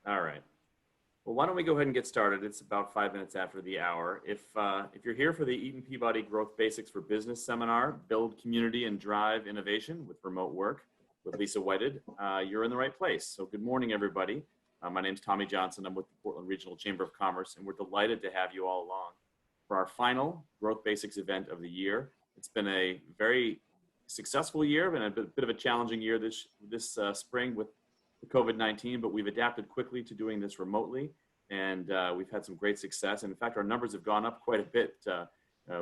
All right. Well, why don't we go ahead and get started? It's about 5 minutes after the hour. If you're here for the Eaton Peabody Growth Basics for Business seminar, Build Community and Drive Innovation with Remote Work with Lisa Whited, you're in the right place. So good morning, everybody. My name's Tommy Johnson. I'm with the Portland Regional Chamber of Commerce, and we're delighted to have you all along for our final Growth Basics event of the year. It's been a very successful year and a bit of a challenging year this spring with the COVID-19, but we've adapted quickly to doing this remotely, and we've had some great success. And in fact, our numbers have gone up quite a bit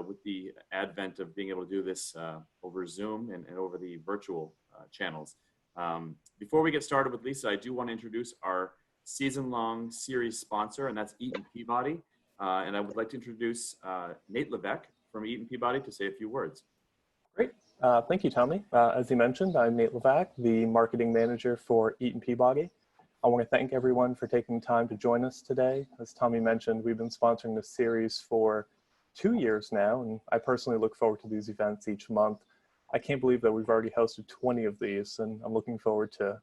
with the advent of being able to do this over Zoom and over the virtual channels. Before we get started with Lisa, I do want to introduce our season-long series sponsor, and that's Eaton Peabody. And I would like to introduce Nate Levesque from Eaton Peabody to say a few words. Great. Thank you, Tommy. As you mentioned, I'm Nate Levesque, the marketing manager for Eaton Peabody. I want to thank everyone for taking the time to join us today. As Tommy mentioned, we've been sponsoring this series for 2 years now, and I personally look forward to these events each month. I can't believe that we've already hosted 20 of these, and I'm looking forward to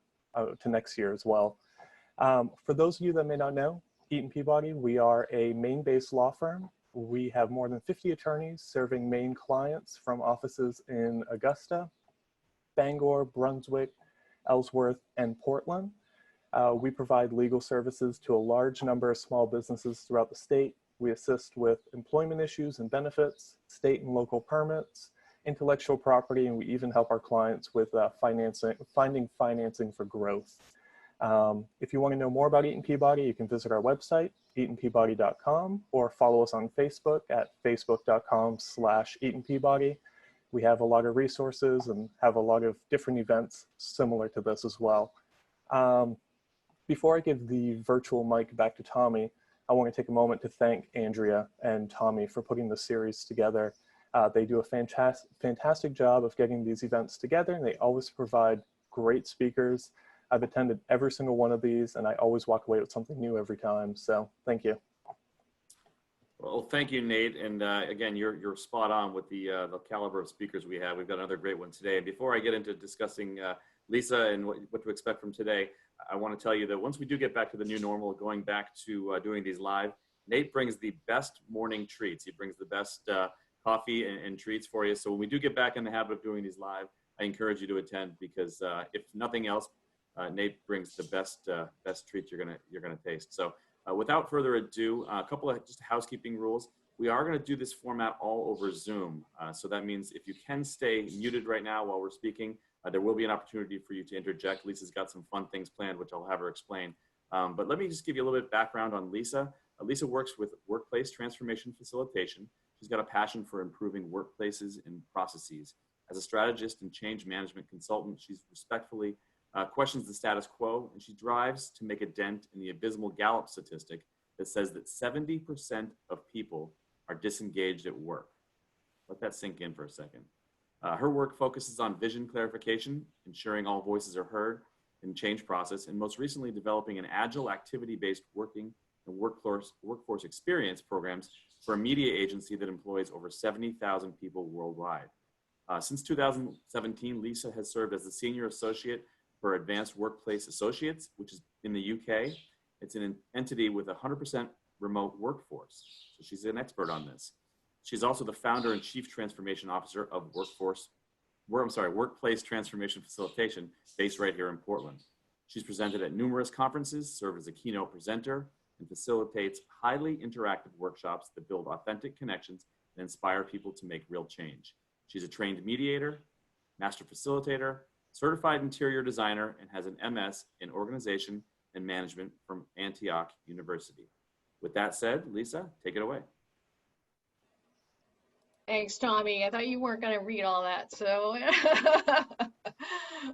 next year as well. For those of you that may not know, Eaton Peabody, we are a Maine-based law firm. We have more than 50 attorneys serving Maine clients from offices in Augusta, Bangor, Brunswick, Ellsworth, and Portland. We provide legal services to a large number of small businesses throughout the state. We assist with employment issues and benefits, state and local permits, intellectual property, and we even help our clients with finding financing for growth. If you want to know more about Eaton Peabody, you can visit our website, eatonpeabody.com, or follow us on Facebook at facebook.com/EatonPeabody. We have a lot of resources and have a lot of different events similar to this as well. Before I give the virtual mic back to Tommy, I want to take a moment to thank Andrea and Tommy for putting the series together. They do a fantastic job of getting these events together, and they always provide great speakers. I've attended every single one of these, and I always walk away with something new every time. So thank you. Well, thank you, Nate. And again, you're spot on with the caliber of speakers we have. We've got another great one today. And before I get into discussing Lisa and what to expect from today, I want to tell you that once we do get back to the new normal, going back to doing these live, Nate brings the best morning treats. He brings the best coffee and treats for you. So when we do get back in the habit of doing these live, I encourage you to attend because if nothing else, Nate brings the best treats you're gonna taste. So without further ado, a couple of just housekeeping rules. We are gonna do this format all over Zoom. So that means if you can stay muted right now while we're speaking, there will be an opportunity for you to interject. Lisa's got some fun things planned, which I'll have her explain. But let me just give you a little bit of background on Lisa. Lisa works with workplace transformation facilitation. She's got a passion for improving workplaces and processes. As a strategist and change management consultant, she's respectfully questions the status quo, and she drives to make a dent in the abysmal Gallup statistic that says that 70% of people are disengaged at work. Let that sink in for a second. Her work focuses on vision clarification, ensuring all voices are heard in the change process, and most recently developing an agile activity-based working and workforce experience programs for a media agency that employs over 70,000 people worldwide. Since 2017, Lisa has served as the Senior Associate for Advanced Workplace Associates, which is in the UK. It's an entity with a 100% remote workforce. So she's an expert on this. She's also the founder and chief transformation officer of Workplace Transformation Facilitation, based right here in Portland. She's presented at numerous conferences, served as a keynote presenter, and facilitates highly interactive workshops that build authentic connections and inspire people to make real change. She's a trained mediator, master facilitator, certified interior designer, and has an MS in organization and management from Antioch University. With that said, Lisa, take it away. Thanks, Tommy. I thought you weren't going to read all that, so.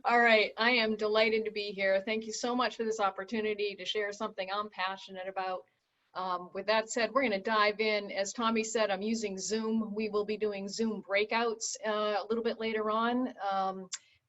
All right, I am delighted to be here. Thank you so much for this opportunity to share something I'm passionate about. With that said, we're going to dive in. As Tommy said, I'm using Zoom. We will be doing Zoom breakouts a little bit later on.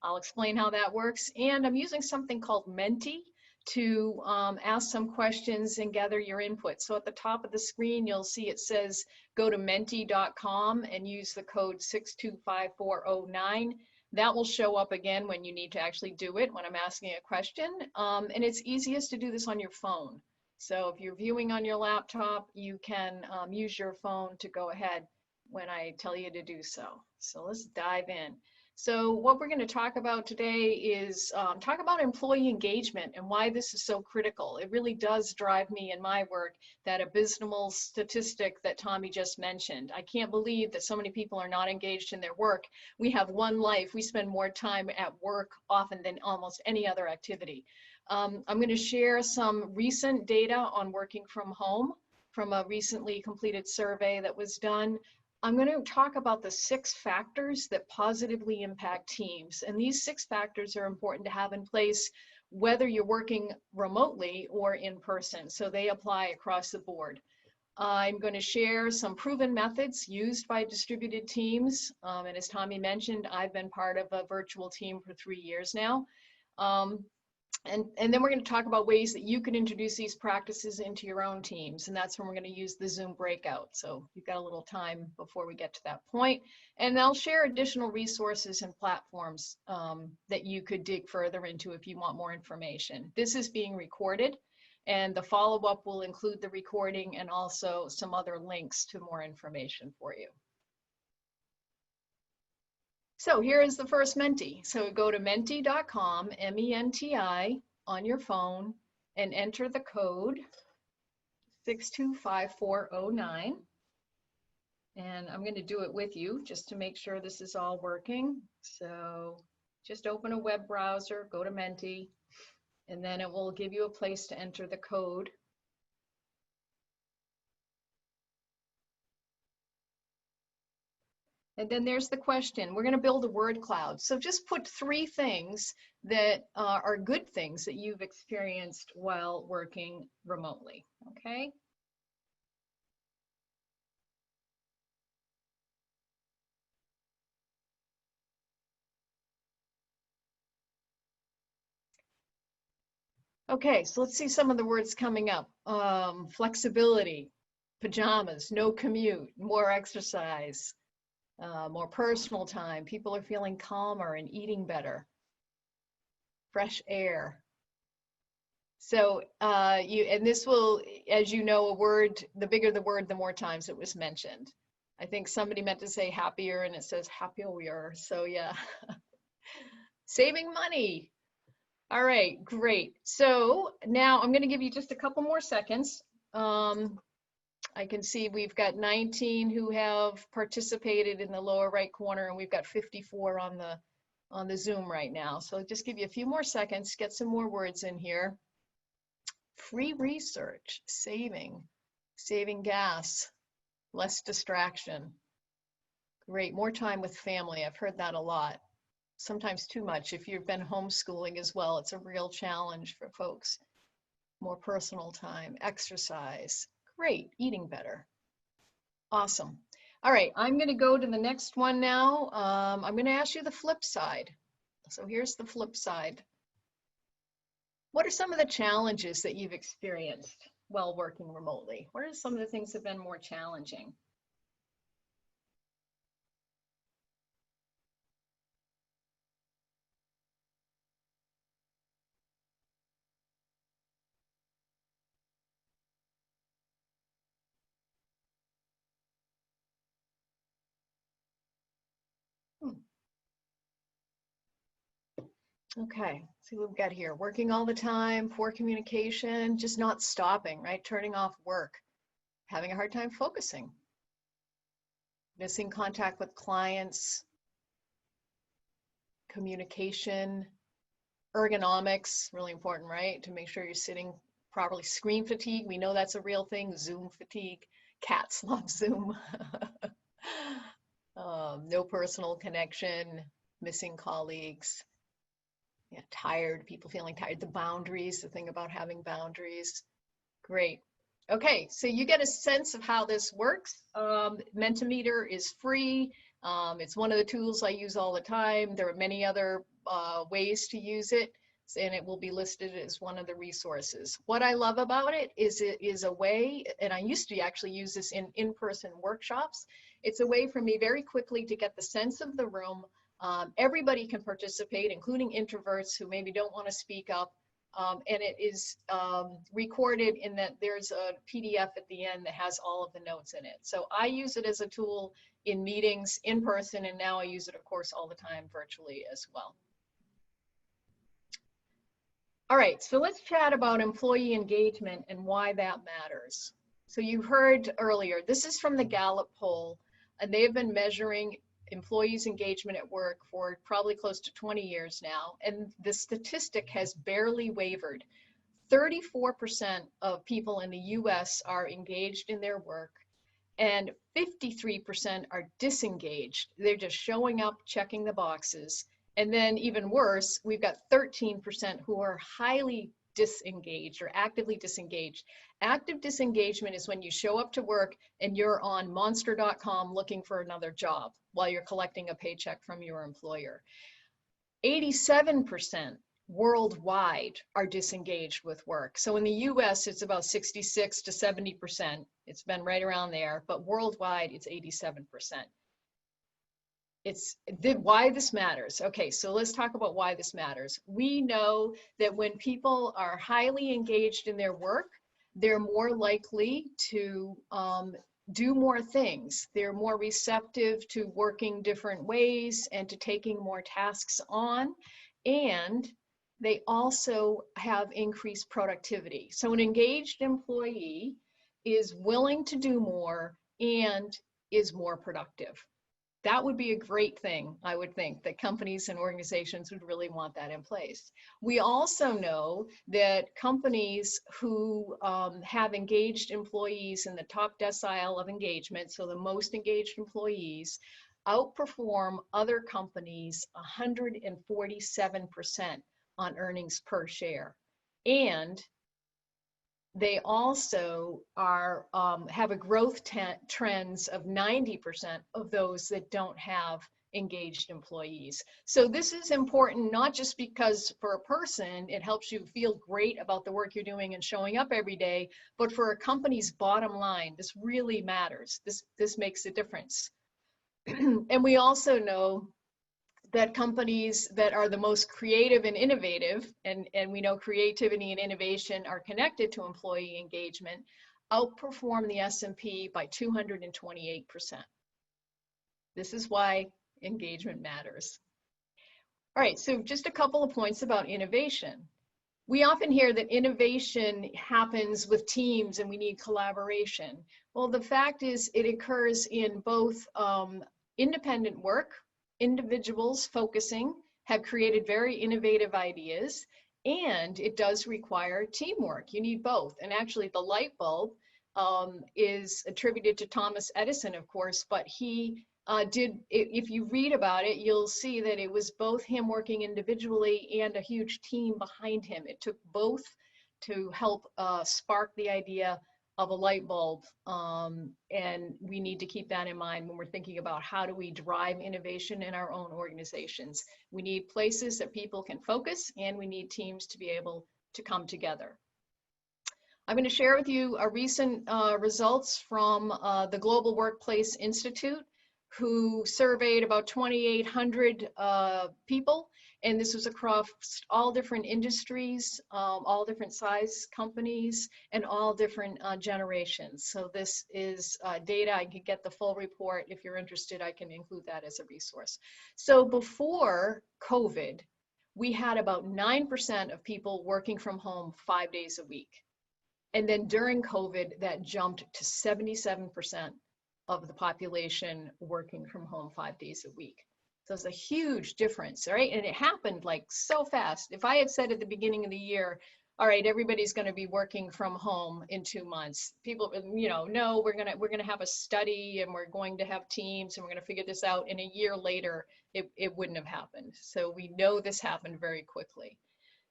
I'll explain how that works. And I'm using something called Menti to ask some questions and gather your input. So at the top of the screen, you'll see it says go to menti.com and use the code 625409. That will show up again when you need to actually do it, when I'm asking a question. And it's easiest to do this on your phone. So if you're viewing on your laptop, you can use your phone to go ahead when I tell you to do so. So let's dive in. So what we're going to talk about today is talk about employee engagement and why this is so critical. It really does drive me in my work, that abysmal statistic that Tommy just mentioned. I can't believe that so many people are not engaged in their work. We have one life. We spend more time at work often than almost any other activity. I'm going to share some recent data on working from home from a recently completed survey that was done. I'm going to talk about the 6 factors that positively impact teams. And these 6 factors are important to have in place whether you're working remotely or in person. So they apply across the board. I'm going to share some proven methods used by distributed teams. And as Tommy mentioned, I've been part of a virtual team for 3 years now. And then we're going to talk about ways that you can introduce these practices into your own teams. And that's when we're going to use the Zoom breakout. So you've got a little time before we get to that point. And I'll share additional resources and platforms that you could dig further into if you want more information. This is being recorded, and the follow-up will include the recording and also some other links to more information for you. So here is the first Menti. So go to menti.com, M-E-N-T-I, on your phone and enter the code 625409. And I'm going to do it with you just to make sure this is all working. So just open a web browser, go to Menti, and then it will give you a place to enter the code. And then there's the question. We're going to build a word cloud. So just put 3 things that are good things that you've experienced while working remotely, okay? Okay, so let's see some of the words coming up. Flexibility, pajamas, no commute, more exercise. More personal time, people are feeling calmer and eating better. Fresh air. So and this will, as you know, a word, the bigger the word, the more times it was mentioned. I think somebody meant to say happier and it says happier, so yeah. Saving money. All right, great. So now I'm going to give you just a couple more seconds. I can see we've got 19 who have participated in the lower right corner, and we've got 54 on the Zoom right now. So just give you a few more seconds, get some more words in here. Free research, saving gas, less distraction. Great, more time with family. I've heard that a lot. Sometimes too much. If you've been homeschooling as well, it's a real challenge for folks. More personal time, exercise. Great, eating better. Awesome. All right, I'm going to go to the next one now. I'm going to ask you the flip side. So here's the flip side. What are some of the challenges that you've experienced while working remotely? What are some of the things that have been more challenging? Okay, see what we've got here. Working all the time, poor communication, just not stopping, right? Turning off work, having a hard time focusing, missing contact with clients, communication, ergonomics, really important, right? To make sure you're sitting properly. Screen fatigue, we know that's a real thing. Zoom fatigue, cats love Zoom. No personal connection, missing colleagues. Yeah, tired, people feeling tired. The boundaries, the thing about having boundaries. Great. Okay, so you get a sense of how this works. Mentimeter is free. It's one of the tools I use all the time. There are many other ways to use it, and it will be listed as one of the resources. What I love about it is a way, and I used to actually use this in-person workshops. It's a way for me very quickly to get the sense of the room, Everybody can participate, including introverts who maybe don't want to speak up. And it is recorded in that there's a PDF at the end that has all of the notes in it. So I use it as a tool in meetings in person, and now I use it, of course, all the time virtually as well. All right, so let's chat about employee engagement and why that matters. So you heard earlier, this is from the Gallup poll, and they have been measuring employees' engagement at work for probably close to 20 years now, and the statistic has barely wavered. 34% of people in the US are engaged in their work, and 53% are disengaged. They're just showing up, checking the boxes. And then even worse, we've got 13% who are highly disengaged or actively disengaged. Active disengagement is when you show up to work and you're on monster.com looking for another job while you're collecting a paycheck from your employer. 87% worldwide are disengaged with work. So in the US, it's about 66 to 70%. It's been right around there, but worldwide, it's 87%. Why this matters. Okay, so let's talk about why this matters. We know that when people are highly engaged in their work, they're more likely to do more things. They're more receptive to working different ways and to taking more tasks on. And they also have increased productivity. So an engaged employee is willing to do more and is more productive. That would be a great thing, I would think, that companies and organizations would really want that in place. We also know that companies who have engaged employees in the top decile of engagement, so the most engaged employees, outperform other companies 147% on earnings per share. And they also are have a growth trends of 90% of those that don't have engaged employees. So this is important, not just because for a person, it helps you feel great about the work you're doing and showing up every day, but for a company's bottom line, this really matters. This makes a difference. And we also know that companies that are the most creative and innovative, and we know creativity and innovation are connected to employee engagement, outperform the S&P by 228%. This is why engagement matters. All right, so just a couple of points about innovation. We often hear that innovation happens with teams and we need collaboration. Well, the fact is it occurs in both independent work. Individuals focusing have created very innovative ideas, and it does require teamwork. You need both. And actually the light bulb is attributed to Thomas Edison, of course, but he if you read about it, you'll see that it was both him working individually and a huge team behind him. It took both to help spark the idea of a light bulb, and we need to keep that in mind when we're thinking about how do we drive innovation in our own organizations. We need places that people can focus, and we need teams to be able to come together. I'm going to share with you a recent results from the Global Workplace Institute, who surveyed about 2,800 people, and this was across all different industries, all different size companies, and all different generations. So this is data. I could get the full report. If you're interested, I can include that as a resource. So before COVID, we had about 9% of people working from home 5 days a week. And then during COVID, that jumped to 77% of the population working from home 5 days a week. So it's a huge difference, right? And it happened like so fast. If I had said at the beginning of the year, all right, everybody's going to be working from home in 2 months, people, no, we're going to have a study and we're going to have teams and we're going to figure this out. And a year later, it wouldn't have happened. So we know this happened very quickly.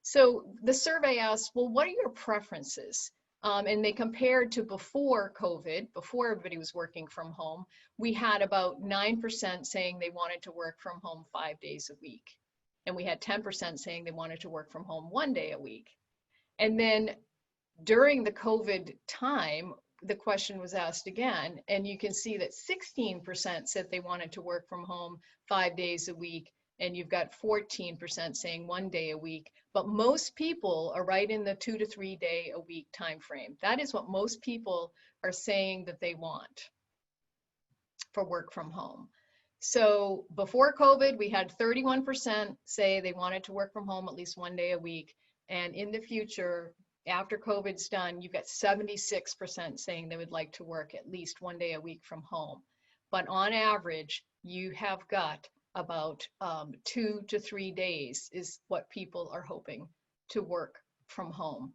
So the survey asked, well, what are your preferences? And they compared to before COVID, before everybody was working from home, we had about 9% saying they wanted to work from home 5 days a week. And we had 10% saying they wanted to work from home 1 day a week. And then during the COVID time, the question was asked again, and you can see that 16% said they wanted to work from home 5 days a week, and you've got 14% saying 1 day a week. But most people are right in the 2 to 3 day a week time frame. That is what most people are saying that they want for work from home. So before COVID, we had 31% say they wanted to work from home at least 1 day a week. And in the future, after COVID's done, you've got 76% saying they would like to work at least 1 day a week from home. But on average, you have got about 2 to 3 days is what people are hoping to work from home.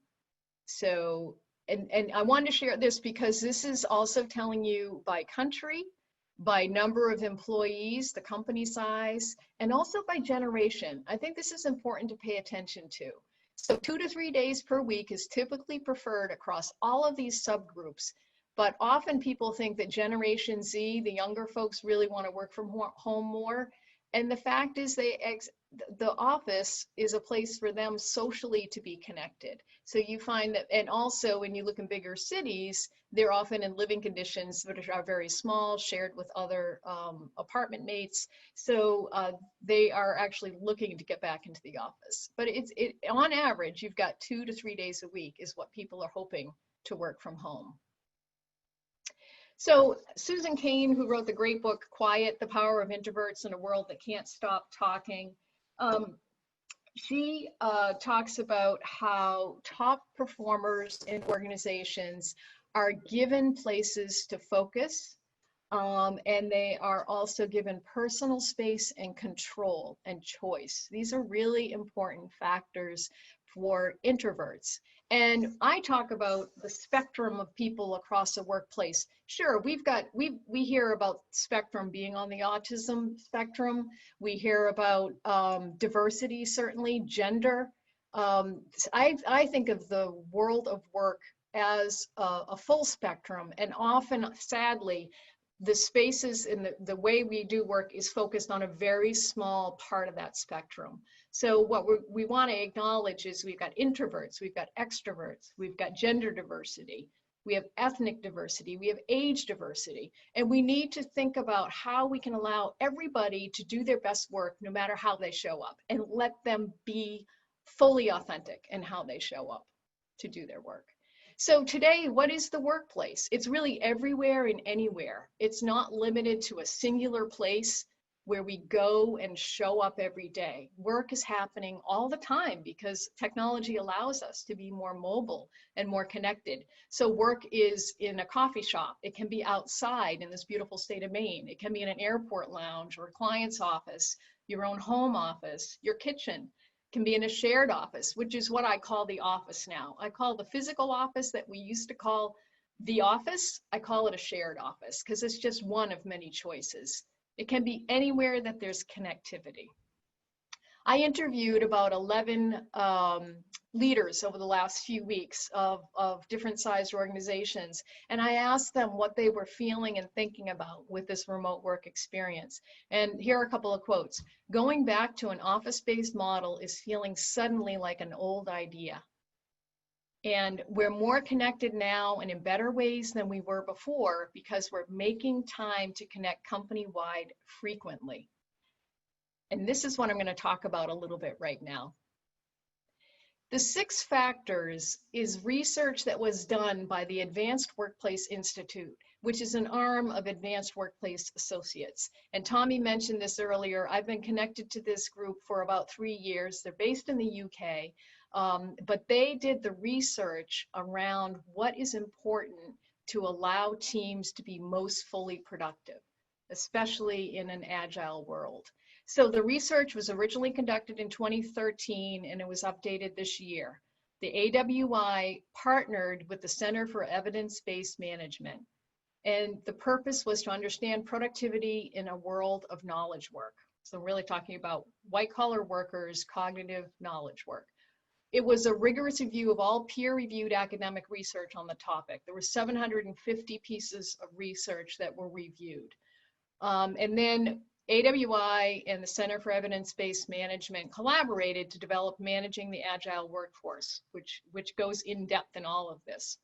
So, and I wanted to share this because this is also telling you by country, by number of employees, the company size, and also by generation. I think this is important to pay attention to. So 2 to 3 days per week is typically preferred across all of these subgroups, but often people think that Generation Z, the younger folks, really want to work from home more. And the fact is the office is a place for them socially to be connected. So you find that, and also when you look in bigger cities, they're often in living conditions that are very small, shared with other apartment mates. So they are actually looking to get back into the office. But on average, you've got 2 to 3 days a week is what people are hoping to work from home. So Susan Cain, who wrote the great book, Quiet, The Power of Introverts in a World That Can't Stop Talking, she talks about how top performers in organizations are given places to focus, and they are also given personal space and control and choice. These are really important factors for introverts. And I talk about the spectrum of people across the workplace. Sure, we hear about spectrum being on the autism spectrum. We hear about diversity, certainly, gender. I think of the world of work as a full spectrum, and often, sadly, the spaces and the way we do work is focused on a very small part of that spectrum. So what we want to acknowledge is we've got introverts, we've got extroverts, we've got gender diversity, we have ethnic diversity, we have age diversity, and we need to think about how we can allow everybody to do their best work no matter how they show up, and let them be fully authentic in how they show up to do their work. So today, what is the workplace? It's really everywhere and anywhere. It's not limited to a singular place where we go and show up every day. Work is happening all the time because technology allows us to be more mobile and more connected. So work is in a coffee shop. It can be outside in this beautiful state of Maine. It can be in an airport lounge or a client's office, your own home office, your kitchen. Can be in a shared office, which is what I call the office now. I call the physical office that we used to call the office, I call it a shared office because it's just one of many choices. It can be anywhere that there's connectivity. I interviewed about 11 leaders over the last few weeks of different sized organizations, and I asked them what they were feeling and thinking about with this remote work experience. And here are a couple of quotes. Going back to an office-based model is feeling suddenly like an old idea. And we're more connected now and in better ways than we were before because we're making time to connect company-wide frequently. And this is what I'm going to talk about a little bit right now. The 6 factors is research that was done by the Advanced Workplace Institute, which is an arm of Advanced Workplace Associates. And Tommy mentioned this earlier. I've been connected to this group for about 3 years. They're based in the UK, but they did the research around what is important to allow teams to be most fully productive, especially in an agile world. So the research was originally conducted in 2013 and it was updated this year. The AWI partnered with the Center for Evidence-Based Management, and the purpose was to understand productivity in a world of knowledge work. So really talking about white-collar workers, cognitive knowledge work. It was a rigorous review of all peer-reviewed academic research on the topic. There were 750 pieces of research that were reviewed. And then AWI and the Center for Evidence-Based Management collaborated to develop Managing the Agile Workforce, which goes in depth in all of this.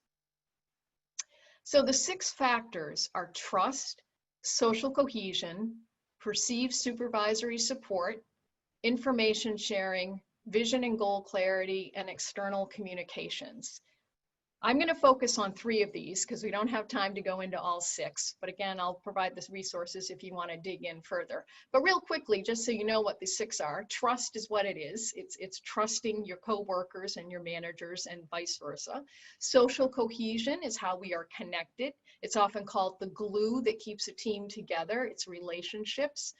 So the 6 factors are trust, social cohesion, perceived supervisory support, information sharing, vision and goal clarity, and external communications. I'm going to focus on 3 of these because we don't have time to go into all 6. But again, I'll provide the resources if you want to dig in further. But real quickly, just so you know what the 6 are, trust is what it is. It's trusting your coworkers and your managers and vice versa. Social cohesion is how we are connected. It's often called the glue that keeps a team together. It's relationships.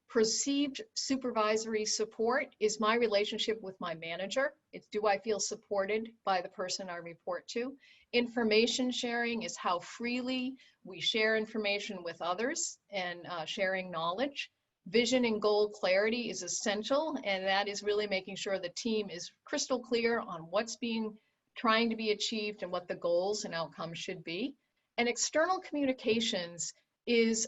Perceived supervisory support is my relationship with my manager. It's, do I feel supported by the person I report to? Information sharing is how freely we share information with others and sharing knowledge. Vision and goal clarity is essential, and that is really making sure the team is crystal clear on what's trying to be achieved and what the goals and outcomes should be. And external communications is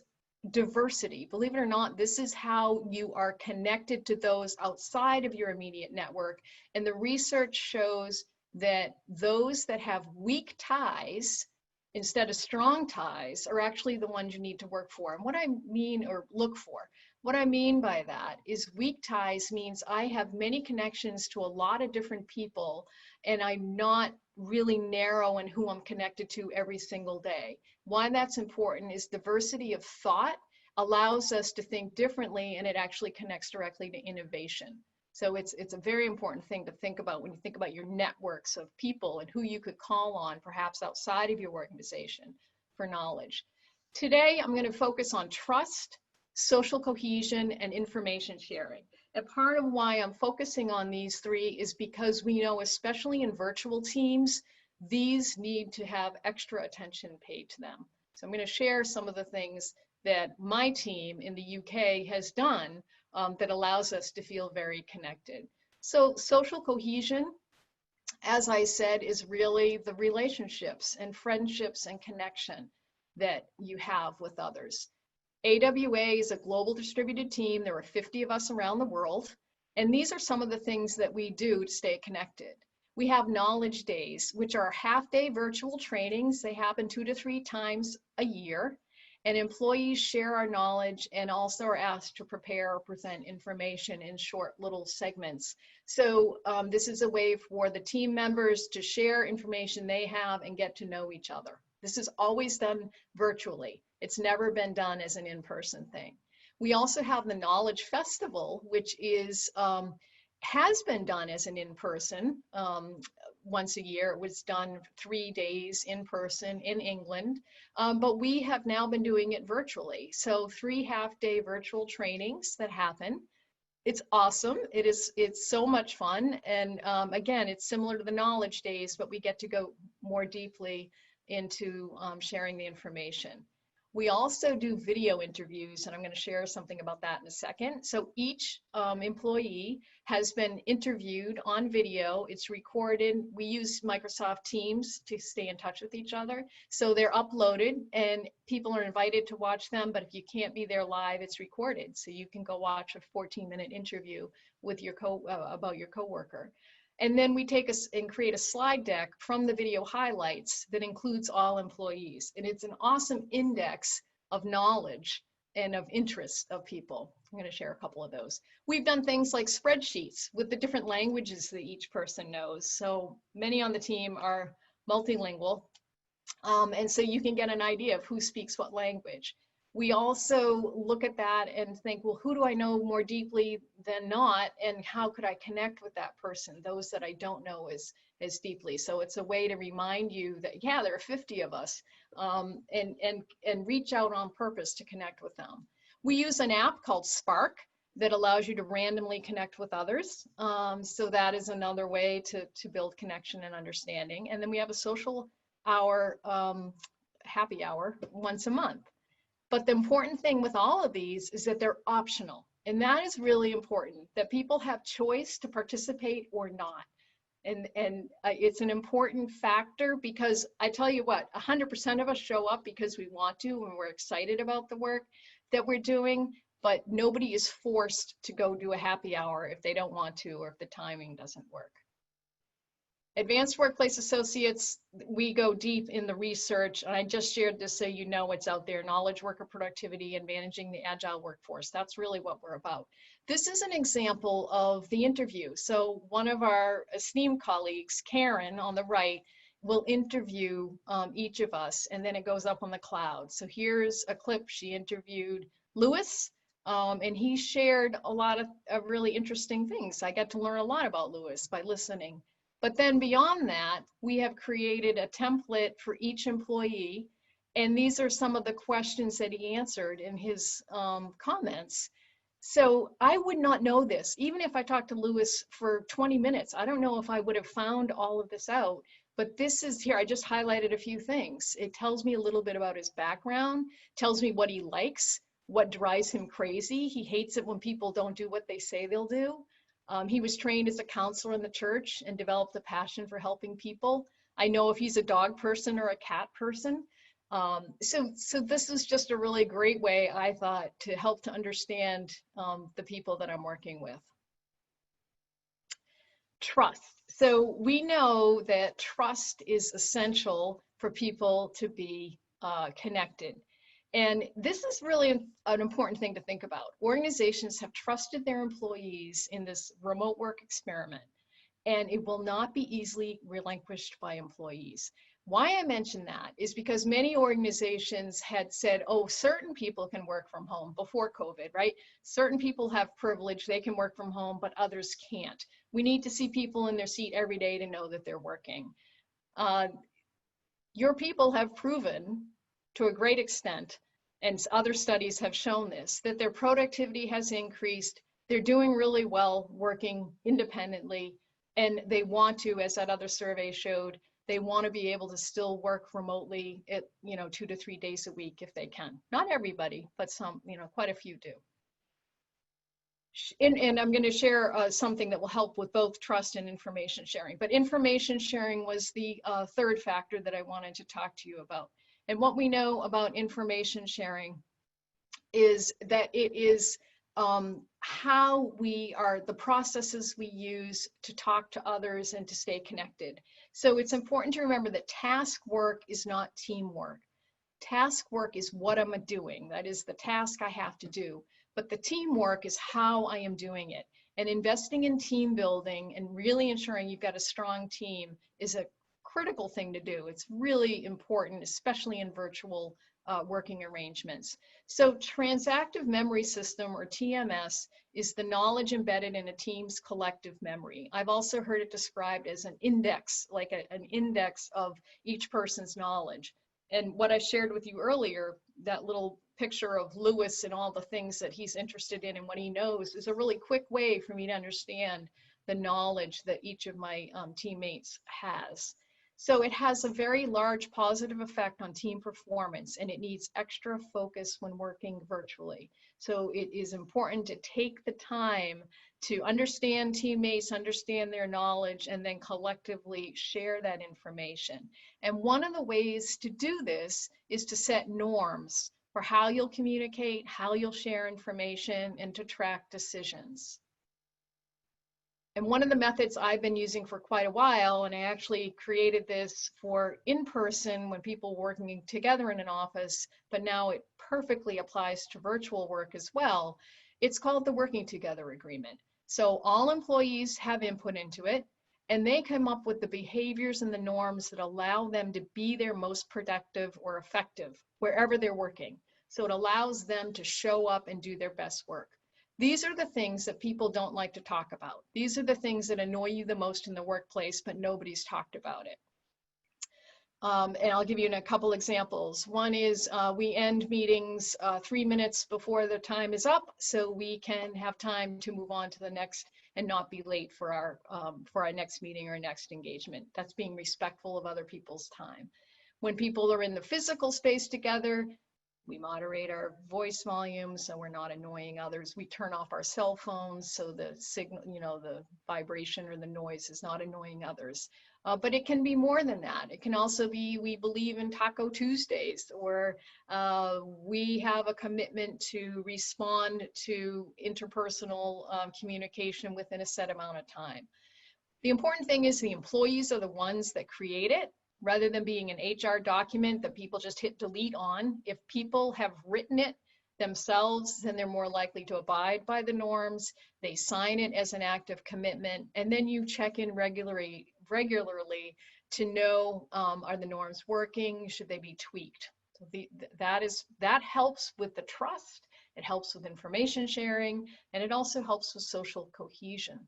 diversity. Believe it or not, this is how you are connected to those outside of your immediate network. And the research shows that those that have weak ties instead of strong ties are actually the ones you need to work for. And what I mean, or look for, what I mean by that is weak ties means I have many connections to a lot of different people, and I'm not really narrow in who I'm connected to every single day. Why that's important is diversity of thought allows us to think differently, and it actually connects directly to innovation. So it's a very important thing to think about when you think about your networks of people and who you could call on, perhaps outside of your organization, for knowledge. Today, I'm going to focus on trust, social cohesion, and information sharing. And part of why I'm focusing on these 3 is because we know, especially in virtual teams, these need to have extra attention paid to them. So I'm going to share some of the things that my team in the UK has done that allows us to feel very connected. So social cohesion, as I said, is really the relationships and friendships and connection that you have with others. AWA is a global distributed team. There are 50 of us around the world. And these are some of the things that we do to stay connected. We have knowledge days, which are half-day virtual trainings. They happen 2 to 3 times a year. And employees share our knowledge and also are asked to prepare or present information in short little segments. So this is a way for the team members to share information they have and get to know each other. This is always done virtually. It's never been done as an in-person thing. We also have the Knowledge Festival, which is has been done as an in-person once a year. It was done 3 days in person in England, but we have now been doing it virtually. So 3 half-day virtual trainings that happen. It's awesome. It's so much fun. And again, it's similar to the knowledge days, but we get to go more deeply into sharing the information. We also do video interviews, and I'm going to share something about that in a second. So each employee has been interviewed on video. It's recorded. We use Microsoft Teams to stay in touch with each other. So they're uploaded, and people are invited to watch them. But if you can't be there live, it's recorded. So you can go watch a 14-minute interview with your about your coworker. And then we take and create a slide deck from the video highlights that includes all employees. And it's an awesome index of knowledge and of interest of people. I'm going to share a couple of those. We've done things like spreadsheets with the different languages that each person knows. So many on the team are multilingual. And so you can get an idea of who speaks what language. We also look at that and think, well, who do I know more deeply than not, and how could I connect with that person, those that I don't know as deeply. So it's a way to remind you that, yeah, there are 50 of us, and reach out on purpose to connect with them. We use an app called Spark that allows you to randomly connect with others. So that is another way to build connection and understanding. And then we have a social hour, happy hour once a month. But the important thing with all of these is that they're optional. And that is really important, that people have choice to participate or not. And it's an important factor, because I tell you what, 100% of us show up because we want to and we're excited about the work that we're doing, but nobody is forced to go do a happy hour if they don't want to or if the timing doesn't work. Advanced Workplace Associates, we go deep in the research, and I just shared this so you know it's out there, knowledge worker productivity and managing the agile workforce. That's really what we're about. This is an example of the interview. So one of our esteemed colleagues, Karen on the right, will interview each of us, and then it goes up on the cloud. So here's a clip. She interviewed Louis, and he shared a lot of really interesting things. I got to learn a lot about Louis by listening. But then beyond that, we have created a template for each employee. And these are some of the questions that he answered in his comments. So I would not know this. Even if I talked to Louis for 20 minutes, I don't know if I would have found all of this out. But this is here, I just highlighted a few things. It tells me a little bit about his background, tells me what he likes, what drives him crazy. He hates it when people don't do what they say they'll do. He was trained as a counselor in the church and developed a passion for helping people. I know if he's a dog person or a cat person. So this is just a really great way, I thought, to help to understand the people that I'm working with. Trust. So we know that trust is essential for people to be connected. And this is really an important thing to think about. Organizations have trusted their employees in this remote work experiment, and it will not be easily relinquished by employees. Why I mention that is because many organizations had said, oh, certain people can work from home before COVID, right? Certain people have privilege, they can work from home, but others can't. We need to see people in their seat every day to know that they're working. Your people have proven to a great extent, and other studies have shown this, that their productivity has increased. They're doing really well working independently, and they want to, as that other survey showed, they want to be able to still work remotely at 2 to 3 days a week if they can. Not everybody, but some, quite a few do. And I'm going to share something that will help with both trust and information sharing. But information sharing was the third factor that I wanted to talk to you about. And what we know about information sharing is that it is how the processes we use to talk to others and to stay connected. So it's important to remember that task work is not teamwork. Task work is what I'm doing. That is the task I have to do. But the teamwork is how I am doing it. And investing in team building and really ensuring you've got a strong team is a critical thing to do. It's really important, especially in virtual working arrangements. So transactive memory system, or TMS, is the knowledge embedded in a team's collective memory. I've also heard it described as an index, like an index of each person's knowledge. And what I shared with you earlier, that little picture of Louis and all the things that he's interested in and what he knows, is a really quick way for me to understand the knowledge that each of my teammates has. So it has a very large positive effect on team performance, and it needs extra focus when working virtually. So it is important to take the time to understand teammates, understand their knowledge, and then collectively share that information. And one of the ways to do this is to set norms for how you'll communicate, how you'll share information, and to track decisions. And one of the methods I've been using for quite a while, and I actually created this for in-person when people were working together in an office, but now it perfectly applies to virtual work as well. It's called the Working Together Agreement. So all employees have input into it, and they come up with the behaviors and the norms that allow them to be their most productive or effective wherever they're working. So it allows them to show up and do their best work. These are the things that people don't like to talk about. These are the things that annoy you the most in the workplace, but nobody's talked about it. And I'll give you a couple examples. One is we end meetings 3 minutes before the time is up, so we can have time to move on to the next and not be late for our next meeting or next engagement. That's being respectful of other people's time. When people are in the physical space together, we moderate our voice volume so we're not annoying others. We turn off our cell phones so the signal, the vibration or the noise is not annoying others. But it can be more than that. It can also be, we believe in Taco Tuesdays, or we have a commitment to respond to interpersonal communication within a set amount of time. The important thing is the employees are the ones that create it, rather than being an HR document that people just hit delete on. If people have written it themselves, then they're more likely to abide by the norms. They sign it as an act of commitment, and then you check in regularly to know, are the norms working? Should they be tweaked? So that helps with the trust. It helps with information sharing, and it also helps with social cohesion.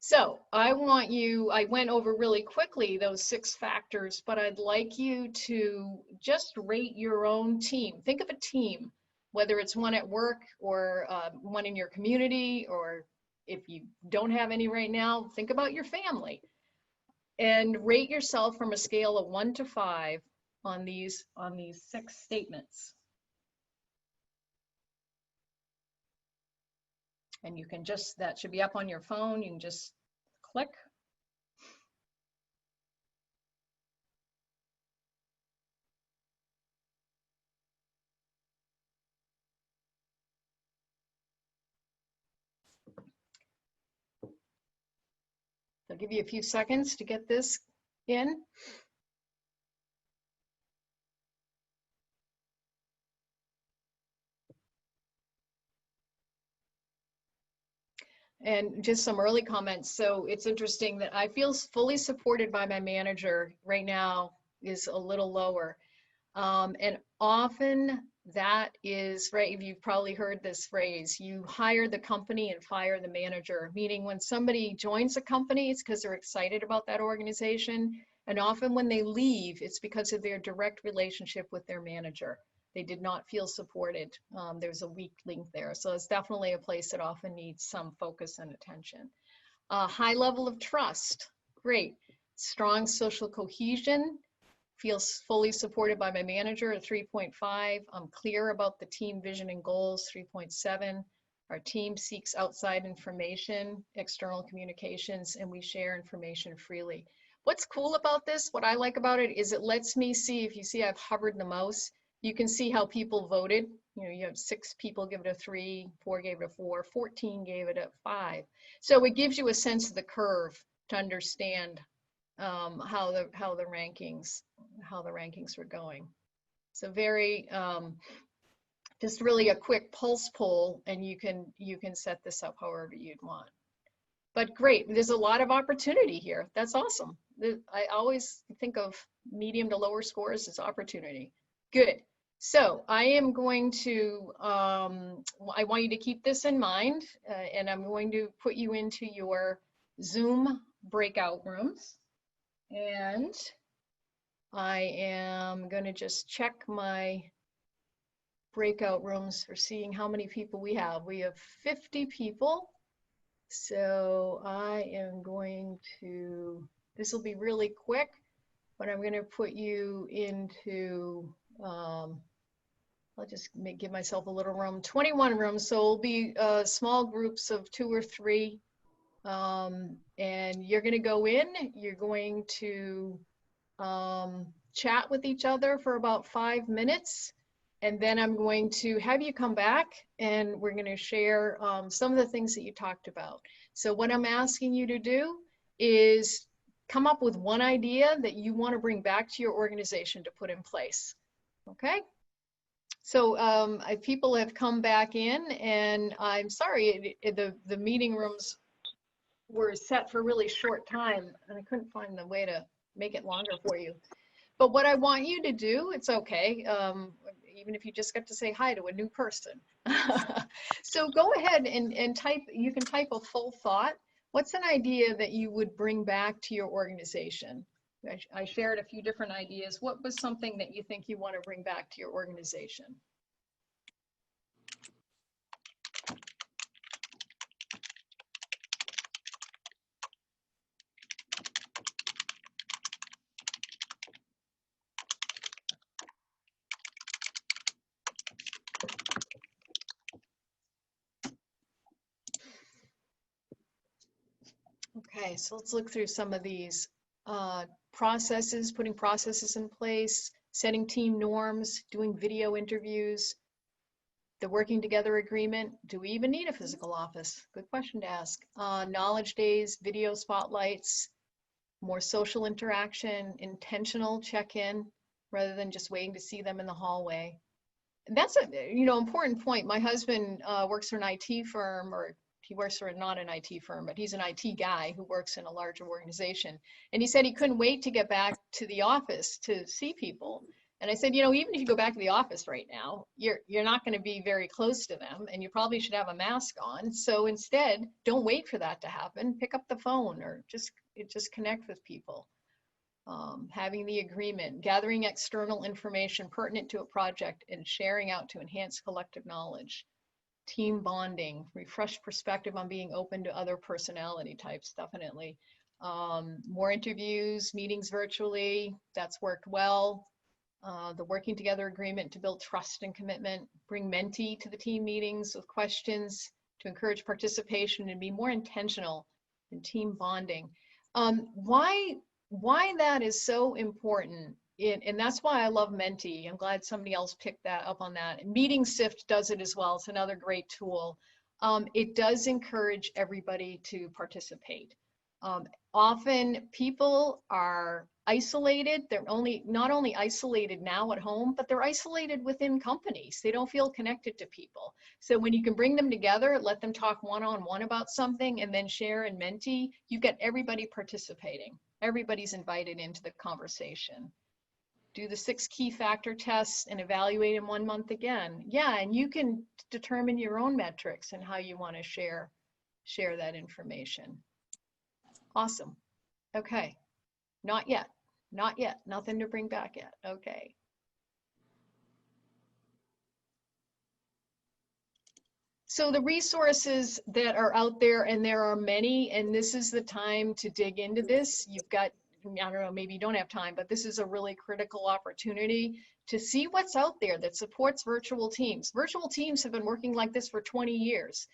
So I went over really quickly those 6 factors, but I'd like you to just rate your own team. Think of a team, whether it's one at work or one in your community, or if you don't have any right now, think about your family. And rate yourself from a scale of 1 to 5 on these 6 statements. And you can just, that should be up on your phone. You can just click. I'll give you a few seconds to get this in. And just some early comments. So it's interesting that I feel fully supported by my manager right now is a little lower. And often that is, right, you've probably heard this phrase, you hire the company and fire the manager, meaning when somebody joins a company, it's because they're excited about that organization. And often when they leave, it's because of their direct relationship with their manager. They did not feel supported. There's a weak link there. So it's definitely a place that often needs some focus and attention. High level of trust, great. Strong social cohesion, feels fully supported by my manager at 3.5. I'm clear about the team vision and goals, 3.7. Our team seeks outside information, external communications, and we share information freely. What's cool about this, what I like about it, is it lets me see, if you see I've hovered the mouse, you can see how people voted. You know, you have 6 people give it a 3, 4 gave it a 4, 14 gave it a 5. So it gives you a sense of the curve to understand how the rankings were going. So very just really a quick pulse poll, and you can set this up however you'd want. But great, there's a lot of opportunity here. That's awesome. I always think of medium to lower scores as opportunity. Good. So I am going to, I want you to keep this in mind, and I'm going to put you into your Zoom breakout rooms. And I am going to just check my breakout rooms for seeing how many people we have. We have 50 people. So I am going to, this will be really quick, but I'm going to put you into, I'll just give myself a little room, 21 rooms. So it'll be small groups of 2 or 3. And you're going to go in, you're going to chat with each other for about 5 minutes. And then I'm going to have you come back and we're going to share some of the things that you talked about. So what I'm asking you to do is come up with one idea that you want to bring back to your organization to put in place. Okay? So people have come back in, and I'm sorry, the meeting rooms were set for a really short time, and I couldn't find the way to make it longer for you. But what I want you to do, it's okay, even if you just get to say hi to a new person. So go ahead and type, you can type a full thought. What's an idea that you would bring back to your organization? I shared a few different ideas. What was something that you think you want to bring back to your organization? Okay, so let's look through some of these processes, putting processes in place, setting team norms, doing video interviews. The working together agreement, do we even need a physical office? Good question to ask. Knowledge days, video spotlights, more social interaction, intentional check-in rather than just waiting to see them in the hallway. And that's a important point. My husband works for an IT firm, or he works for not an IT firm, but he's an IT guy who works in a larger organization. And he said he couldn't wait to get back to the office to see people. And I said, even if you go back to the office right now, you're not going to be very close to them, and you probably should have a mask on. So instead, don't wait for that to happen. Pick up the phone or just connect with people. Having the agreement, gathering external information pertinent to a project, and sharing out to enhance collective knowledge. Team bonding, refreshed perspective on being open to other personality types, definitely. More interviews, meetings virtually, that's worked well. The working together agreement to build trust and commitment, bring mentee to the team meetings with questions to encourage participation and be more intentional in team bonding. Why that is so important, and that's why I love Menti. I'm glad somebody else picked that up on that. Meeting Sift does it as well. It's another great tool. It does encourage everybody to participate. Often people are isolated. They're not only isolated now at home, but they're isolated within companies. They don't feel connected to people. So when you can bring them together, let them talk one-on-one about something, and then share and Menti, you've got everybody participating. Everybody's invited into the conversation. Do the 6 key factor tests and evaluate in 1 month again. Yeah, and you can determine your own metrics and how you want to share that information. Awesome. Okay. Not yet. Not yet. Nothing to bring back yet. Okay. So the resources that are out there, and there are many, and this is the time to dig into this. You've got, I don't know, maybe you don't have time, but this is a really critical opportunity to see what's out there that supports virtual teams. Virtual teams have been working like this for 20 years.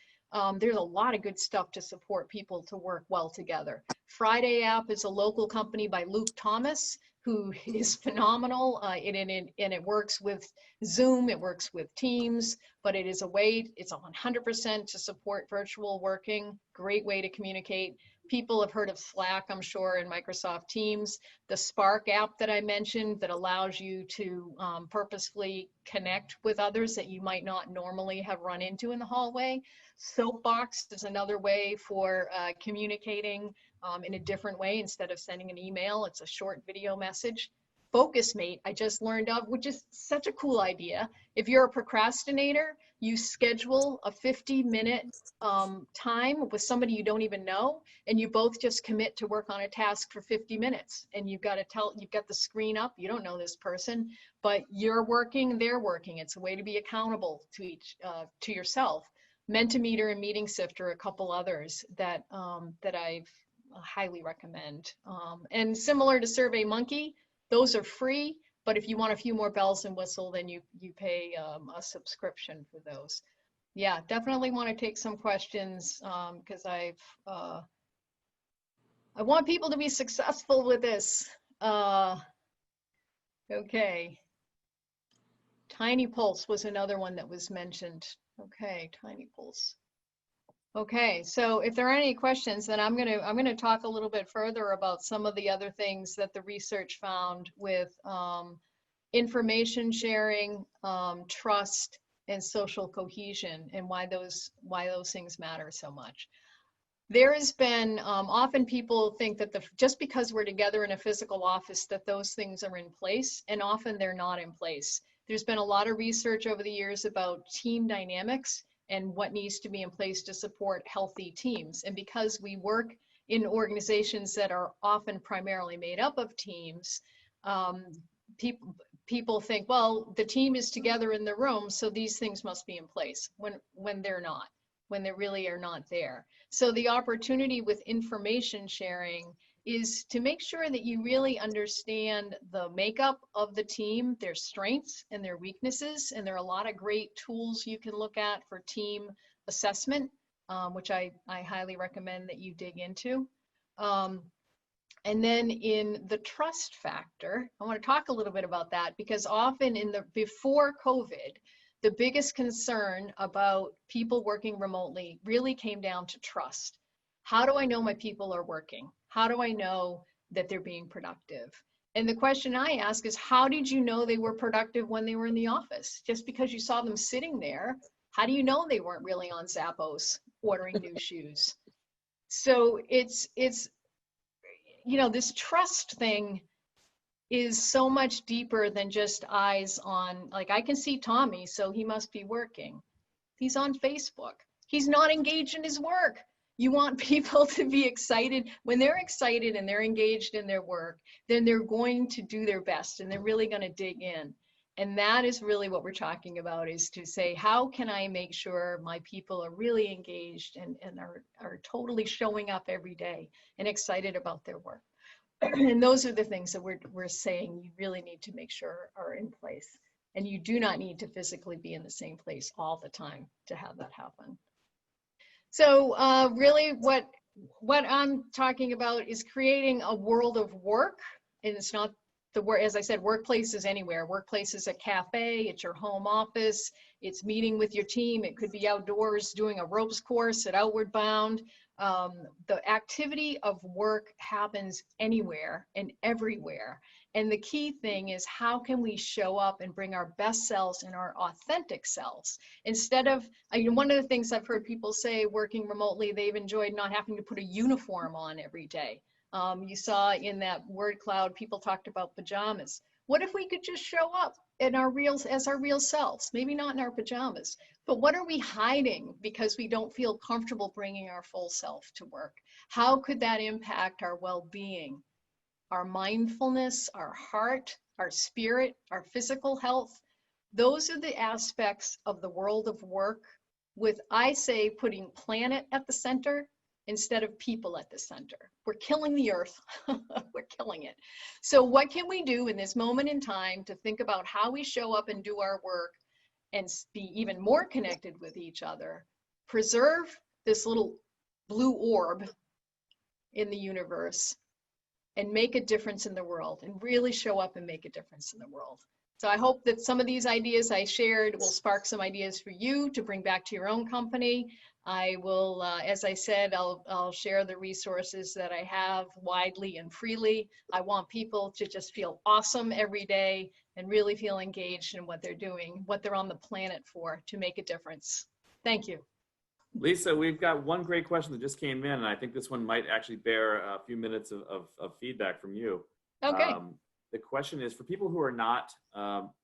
There's a lot of good stuff to support people to work well together. Friday App is a local company by Luke Thomas, who is phenomenal, and it works with Zoom, it works with Teams, but it is it's 100% to support virtual working. Great way to communicate. People have heard of Slack, I'm sure, and Microsoft Teams. The Spark app that I mentioned that allows you to purposefully connect with others that you might not normally have run into in the hallway. Soapbox is another way for communicating in a different way. Instead of sending an email, it's a short video message. FocusMate, I just learned of, which is such a cool idea. If you're a procrastinator, you schedule a 50-minute time with somebody you don't even know, and you both just commit to work on a task for 50 minutes. And you've got the screen up, you don't know this person, but you're working, they're working. It's a way to be accountable to yourself. Mentimeter and Meeting Sift are a couple others that I've highly recommend. And similar to SurveyMonkey, those are free, but if you want a few more bells and whistles, then you pay a subscription for those. Yeah, definitely want to take some questions because I want people to be successful with this. Okay. Tiny Pulse was another one that was mentioned. Okay, Tiny Pulse. Okay, so if there are any questions, then I'm gonna talk a little bit further about some of the other things that the research found with information sharing, trust, and social cohesion, and why those things matter so much. There has been, often people think that just because we're together in a physical office that those things are in place, and often they're not in place. There's been a lot of research over the years about team dynamics and what needs to be in place to support healthy teams. And because we work in organizations that are often primarily made up of teams, people think, well, the team is together in the room, so these things must be in place, when they're not, when they really are not there. So the opportunity with information sharing is to make sure that you really understand the makeup of the team, their strengths and their weaknesses. And there are a lot of great tools you can look at for team assessment, which I highly recommend that you dig into. And then in the trust factor, I want to talk a little bit about that, because often before COVID, the biggest concern about people working remotely really came down to trust. How do I know my people are working? How do I know that they're being productive? And the question I ask is, how did you know they were productive when they were in the office? Just because you saw them sitting there, how do you know they weren't really on Zappos ordering new shoes? So it's, this trust thing is so much deeper than just eyes on, like, I can see Tommy, so he must be working. He's on Facebook. He's not engaged in his work. You want people to be excited. When they're excited and they're engaged in their work, then they're going to do their best and they're really going to dig in. And that is really what we're talking about, is to say, how can I make sure my people are really engaged and are totally showing up every day and excited about their work? And those are the things that we're saying you really need to make sure are in place. And you do not need to physically be in the same place all the time to have that happen. So really what I'm talking about is creating a world of work. And it's not the work, as I said, workplace is anywhere. Workplace is a cafe, it's your home office, it's meeting with your team. It could be outdoors doing a ropes course at Outward Bound. The activity of work happens anywhere and everywhere. And the key thing is, how can we show up and bring our best selves and our authentic selves? Instead of, one of the things I've heard people say working remotely, they've enjoyed not having to put a uniform on every day. You saw in that word cloud, people talked about pajamas. What if we could just show up in as our real selves? Maybe not in our pajamas, but what are we hiding because we don't feel comfortable bringing our full self to work? How could that impact our well-being, our mindfulness, our heart, our spirit, our physical health? Those are the aspects of the world of work with, I say, putting planet at the center instead of people at the center. We're killing the earth. We're killing it. So what can we do in this moment in time to think about how we show up and do our work and be even more connected with each other, preserve this little blue orb in the universe, and make a difference in the world, and really show up and make a difference in the world. So I hope that some of these ideas I shared will spark some ideas for you to bring back to your own company. I will, as I said, I'll share the resources that I have widely and freely. I want people to just feel awesome every day and really feel engaged in what they're doing, what they're on the planet for, to make a difference. Thank you. Lisa, we've got one great question that just came in, and I think this one might actually bear a few minutes of feedback from you. Okay. The question is, for people who are not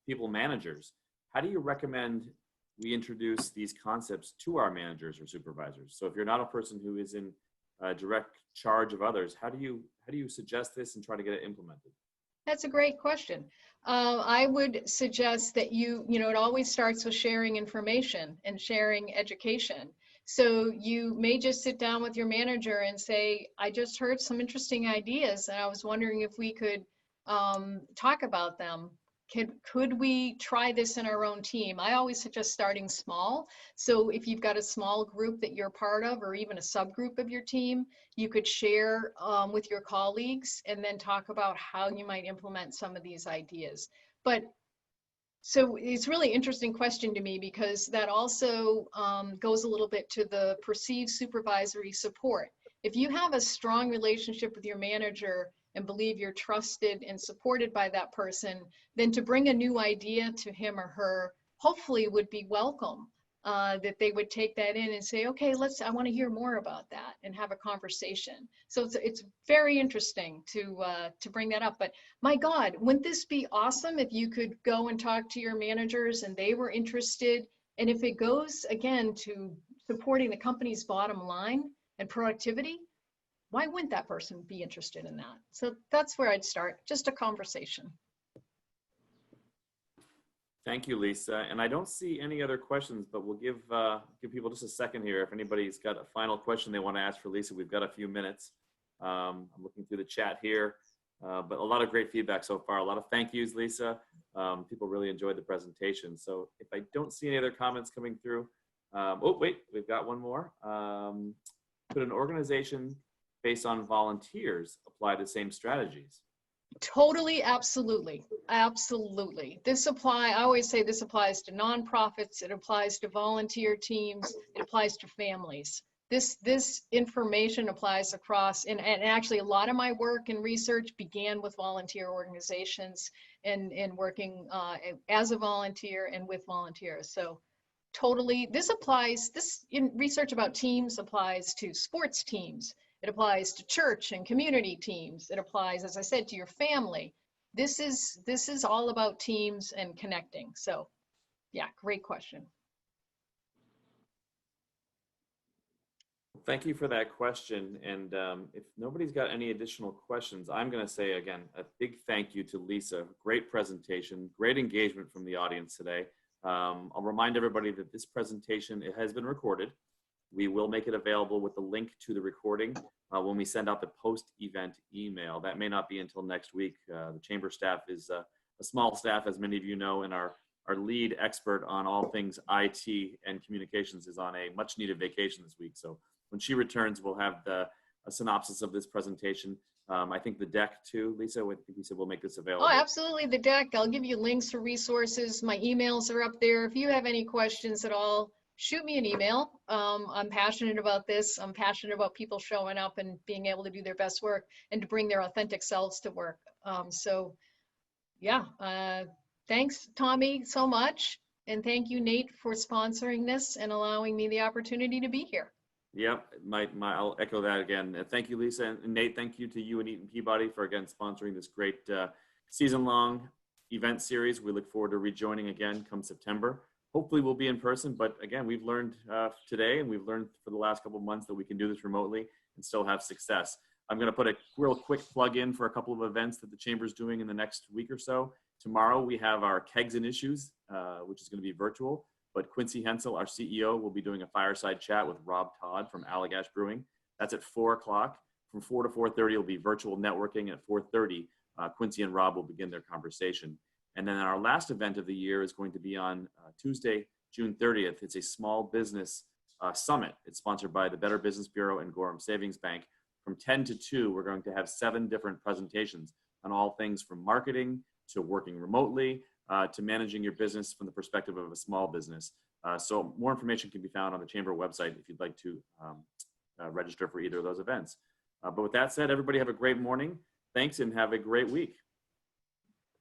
people managers, how do you recommend we introduce these concepts to our managers or supervisors? So if you're not a person who is in direct charge of others, how do you suggest this and try to get it implemented? That's a great question. I would suggest that it always starts with sharing information and sharing education. So you may just sit down with your manager and say, I just heard some interesting ideas and I was wondering if we could talk about them. Could we try this in our own team? I always suggest starting small. So if you've got a small group that you're part of, or even a subgroup of your team, you could share with your colleagues and then talk about how you might implement some of these ideas. But so it's a really interesting question to me, because that also goes a little bit to the perceived supervisory support. If you have a strong relationship with your manager and believe you're trusted and supported by that person, then to bring a new idea to him or her hopefully would be welcome. That they would take that in and say, okay, I want to hear more about that, and have a conversation. So it's very interesting to bring that up. But my God, wouldn't this be awesome if you could go and talk to your managers and they were interested? And if it goes, again, to supporting the company's bottom line and productivity, why wouldn't that person be interested in that? So that's where I'd start, just a conversation. Thank you, Lisa. And I don't see any other questions, but we'll give people just a second here. If anybody's got a final question they want to ask for Lisa, we've got a few minutes. I'm looking through the chat here, but a lot of great feedback so far. A lot of thank yous, Lisa. People really enjoyed the presentation. So if I don't see any other comments coming through, oh, wait, we've got one more. Could an organization based on volunteers apply the same strategies? Totally, absolutely, absolutely. I always say this applies to nonprofits, it applies to volunteer teams, it applies to families. This information applies across, and actually a lot of my work and research began with volunteer organizations and working as a volunteer and with volunteers. So totally, this in research about teams applies to sports teams. It applies to church and community teams. It applies, as I said, to your family. This is all about teams and connecting. So yeah, great question. Thank you for that question. And if nobody's got any additional questions, I'm going to say again, a big thank you to Lisa. Great presentation, great engagement from the audience today. I'll remind everybody that this presentation, it has been recorded. We will make it available with the link to the recording when we send out the post-event email. That may not be until next week. The chamber staff is a small staff, as many of you know, and our lead expert on all things IT and communications is on a much needed vacation this week. So when she returns, we'll have a synopsis of this presentation. I think the deck too, Lisa, we said we'll make this available. Oh, absolutely, the deck. I'll give you links to resources. My emails are up there. If you have any questions at all, shoot me an email. I'm passionate about this. I'm passionate about people showing up and being able to do their best work and to bring their authentic selves to work. So yeah, thanks, Tommy, so much. And thank you, Nate, for sponsoring this and allowing me the opportunity to be here. Yep, I'll echo that again. Thank you, Lisa. And Nate, thank you to you and Eaton Peabody for, again, sponsoring this great season-long event series. We look forward to rejoining again come September. Hopefully we'll be in person, but again, we've learned today and we've learned for the last couple of months that we can do this remotely and still have success. I'm going to put a real quick plug in for a couple of events that the Chamber's doing in the next week or so. Tomorrow we have our Kegs and Issues, which is going to be virtual. But Quincy Hensel, our CEO, will be doing a fireside chat with Rob Todd from Allagash Brewing. That's at 4 o'clock. From 4 to 4:30, it'll be virtual networking. At 4:30, Quincy and Rob will begin their conversation. And then our last event of the year is going to be on Tuesday, June 30th. It's a small business summit. It's sponsored by the Better Business Bureau and Gorham Savings Bank. From 10 to 2, we're going to have 7 different presentations on all things from marketing to working remotely, to managing your business from the perspective of a small business. So more information can be found on the Chamber website if you'd like to register for either of those events. But with that said, everybody have a great morning. Thanks and have a great week.